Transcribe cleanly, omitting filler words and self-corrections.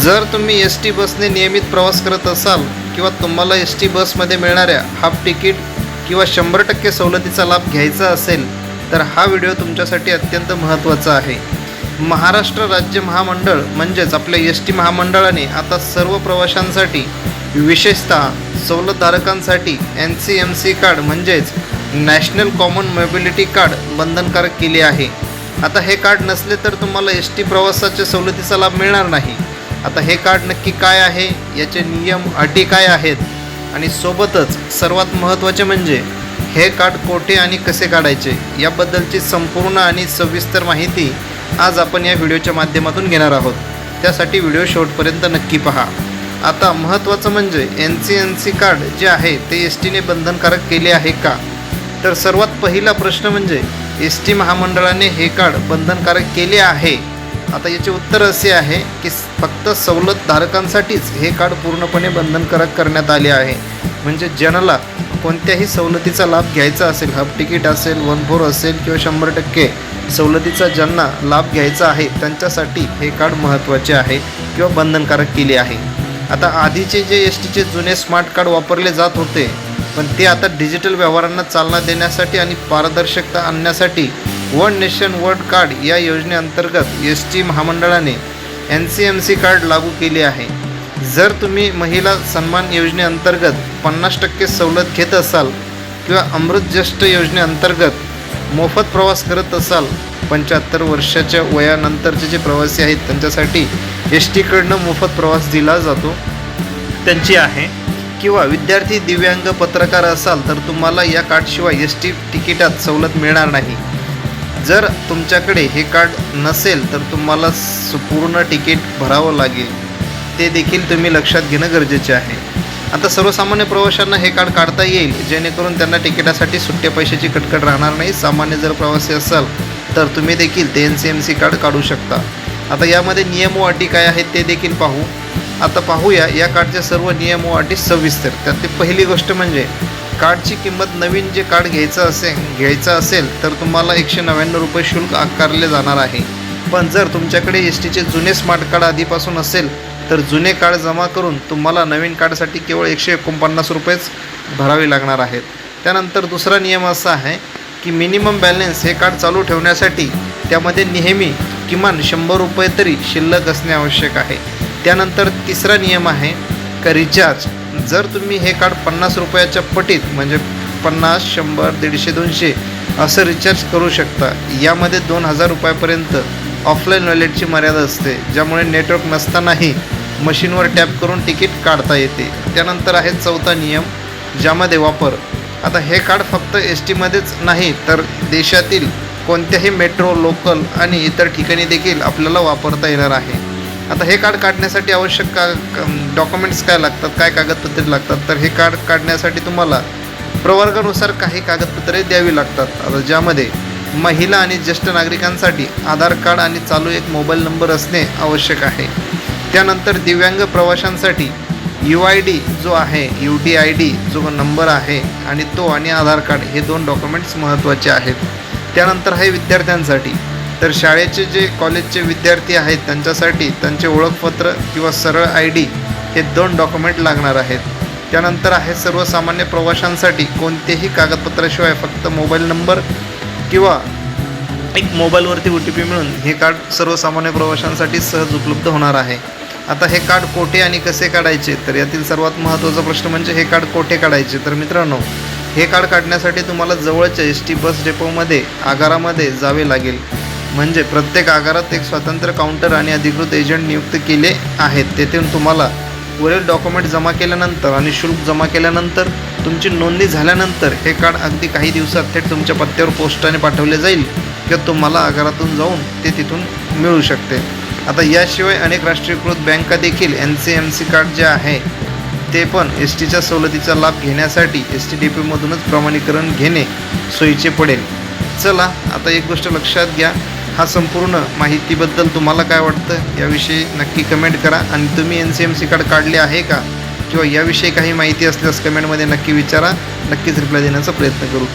जर तुम्ही S T बसने नियमित प्रवास करत असाल किंवा तुम्हाला एस टी बसमध्ये मिळणाऱ्या हाफ तिकीट किंवा 100% सवलतीचा लाभ घ्यायचा असेल तर हा व्हिडिओ तुमच्यासाठी अत्यंत महत्त्वाचा आहे. महाराष्ट्र राज्य महामंडळ म्हणजेच आपल्या एस टी महामंडळाने आता सर्व प्रवाशांसाठी विशेषतः सवलतधारकांसाठी NCMC कार्ड म्हणजेच नॅशनल कॉमन मोबिलिटी कार्ड बंधनकारक केले आहे. आता हे कार्ड नसले तर तुम्हाला एस टी प्रवासाच्या सवलतीचा लाभ मिळणार नाही. आता हे कार्ड नक्की काय आहे, याचे नियम अटी काय आहेत आणि सोबतच सर्वात महत्त्वाचे म्हणजे हे कार्ड कोठे आणि कसे काढायचे याबद्दलची संपूर्ण आणि सविस्तर माहिती आज आपण या व्हिडिओच्या माध्यमातून घेणार आहोत. त्यासाठी व्हिडिओ शेवटपर्यंत नक्की पहा. आता महत्त्वाचं म्हणजे NCMC कार्ड जे आहे ते एस टीने बंधनकारक केले आहे का, तर सर्वात पहिला प्रश्न म्हणजे एस टी महामंडळाने हे कार्ड बंधनकारक केले आहे. आता याचे उत्तर असे आहे की फक्त सवलतधारकांसाठीच हे कार्ड पूर्णपणे बंधनकारक करण्यात आले आहे. म्हणजे ज्यांना कोणत्याही सवलतीचा लाभ घ्यायचा असेल, हाफ तिकीट असेल, 1/4 असेल किंवा 100% सवलतीचा ज्यांना लाभ घ्यायचा आहे त्यांच्यासाठी हे कार्ड महत्त्वाचे आहे किंवा बंधनकारक केले आहे. आता आधीचे जे एस टीचे जुने स्मार्ट कार्ड वापरले जात होते पण ते आता डिजिटल व्यवहारांना चालना देण्यासाठी आणि पारदर्शकता आणण्यासाठी वन नेशन वर्ल्ड कार्ड या योजनेअंतर्गत एस टी महामंडळाने NCMC कार्ड लागू केले आहे. जर तुम्ही महिला सन्मान योजनेअंतर्गत 50% सवलत घेत असाल किंवा अमृत ज्येष्ठ योजनेअंतर्गत मोफत प्रवास करत असाल, 75 वर्षाच्या वयानंतरचे जे प्रवासी आहेत त्यांच्यासाठी एस टीकडनं मोफत प्रवास दिला जातो त्यांची आहे, किंवा विद्यार्थी, दिव्यांग, पत्रकार असाल तर तुम्हाला या कार्डशिवाय एस टी तिकिटात सवलत मिळणार नाही. जर तुमच्याकडे हे कार्ड नसेल तर तुम्हाला पूर्ण तिकीट भरावं लागेल. ते देखील तुम्ही लक्षात घेणं गरजेचे आहे. आता सर्वसामान्य प्रवाशांना हे कार्ड काढता येईल जेणेकरून त्यांना तिकिटासाठी सुट्ट्या पैशाची कटकट राहणार नाही. सामान्य जर प्रवासी असाल तर तुम्ही देखील ते NCMC कार्ड काढू शकता. आता यामध्ये नियम व अटी काय आहेत ते देखील पाहू. आता पाहूया या कार्डचे सर्व नियम व अटी सविस्तर. त्यातली पहिली गोष्ट म्हणजे कार्डची किंमत. नवीन जे कार्ड घ्यायचं असेल तर तुम्हाला 199 रुपये शुल्क आकारले जाणार आहे. पण जर तुमच्याकडे एस टीचे जुने स्मार्ट कार्ड आधीपासून असेल तर जुने कार्ड जमा करून तुम्हाला नवीन कार्डसाठी केवळ 149 रुपयेच भरावे लागणार आहेत. त्यानंतर दुसरा नियम असा आहे की मिनिमम बॅलन्स हे कार्ड चालू ठेवण्यासाठी त्यामध्ये नेहमी किमान 100 रुपये तरी शिल्लक असणे आवश्यक आहे. त्यानंतर तिसरा नियम आहे का रिचार्ज. जर तुम्ही हे कार्ड 50 रुपयाच्या पटीत म्हणजे 50, 100, 150, 200 असं रिचार्ज करू शकता. यामध्ये 2000 रुपयापर्यंत ऑफलाईन वॉलेटची मर्यादा असते, ज्यामुळे नेटवर्क नसतानाही मशीनवर टॅप करून तिकीट काढता येते. त्यानंतर आहे चौथा नियम ज्यामध्ये वापर. आता हे कार्ड फक्त एस टीमध्येच नाही तर देशातील कोणत्याही मेट्रो, लोकल आणि इतर ठिकाणी देखील आपल्याला वापरता येणार आहे. आता हे कार्ड काढण्यासाठी आवश्यक डॉक्युमेंट्स काय लागतात, काय कागदपत्रे लागतात, तर हे कार्ड काढण्यासाठी तुम्हाला प्रवर्गानुसार काही कागदपत्रे द्यावी लागतात. आता ज्यामध्ये महिला आणि ज्येष्ठ नागरिकांसाठी आधार कार्ड आणि चालू एक मोबाईल नंबर असणे आवश्यक आहे. त्यानंतर दिव्यांग प्रवाशांसाठी UID जो आहे, UDID जो नंबर आहे आणि तो आणि आधार कार्ड हे 2 डॉक्युमेंट्स महत्त्वाचे आहेत. त्यानंतर आहे विद्यार्थ्यांसाठी तर शाळेचे जे कॉलेजचे विद्यार्थी आहेत त्यांच्यासाठी त्यांचे ओळखपत्र किंवा सरळ ID हे 2 डॉक्युमेंट लागणार आहेत. त्यानंतर आहे सर्वसामान्य प्रवाशांसाठी कोणतेही कागदपत्राशिवाय फक्त मोबाईल नंबर किंवा एक मोबाईलवरती OTP मिळून हे कार्ड सर्वसामान्य प्रवाशांसाठी सहज उपलब्ध होणार आहे. आता हे कार्ड कोठे आणि कसे काढायचे, तर यातील सर्वात महत्त्वाचा प्रश्न म्हणजे हे कार्ड कोठे काढायचे. तर मित्रांनो, हे कार्ड काढण्यासाठी तुम्हाला जवळच्या एस टी बस डेपोमध्ये आगारामध्ये जावे लागेल. म्हणजे प्रत्येक आगारात एक स्वतंत्र काउंटर आणि अधिकृत एजंट नियुक्त केले आहेत. तेथून तुम्हाला वरील डॉक्युमेंट जमा केल्यानंतर आणि शुल्क जमा केल्यानंतर तुमची नोंदणी झाल्यानंतर हे कार्ड अगदी काही दिवसात थेट तुमच्या पत्त्यावर पोस्टाने पाठवले जाईल किंवा तुम्हाला आगारातून जाऊन ते तिथून मिळू शकते. आता याशिवाय अनेक राष्ट्रीयकृत बँका देखील NCMC कार्ड जे आहे ते पण एस टीच्या सवलतीचा लाभ घेण्यासाठी एस टी डेपोमधूनच प्रमाणीकरण घेणे सोयीचे पडेल. चला आता एक गोष्ट लक्षात घ्या, हा संपूर्ण माहितीबद्दल तुम्हाला काय वाटतं याविषयी नक्की कमेंट करा. आणि तुम्ही NCMC कार्ड काढले आहे का किंवा याविषयी काही माहिती असल्यास कमेंटमध्ये नक्की विचारा. नक्कीच रिप्लाय देण्याचा प्रयत्न करू.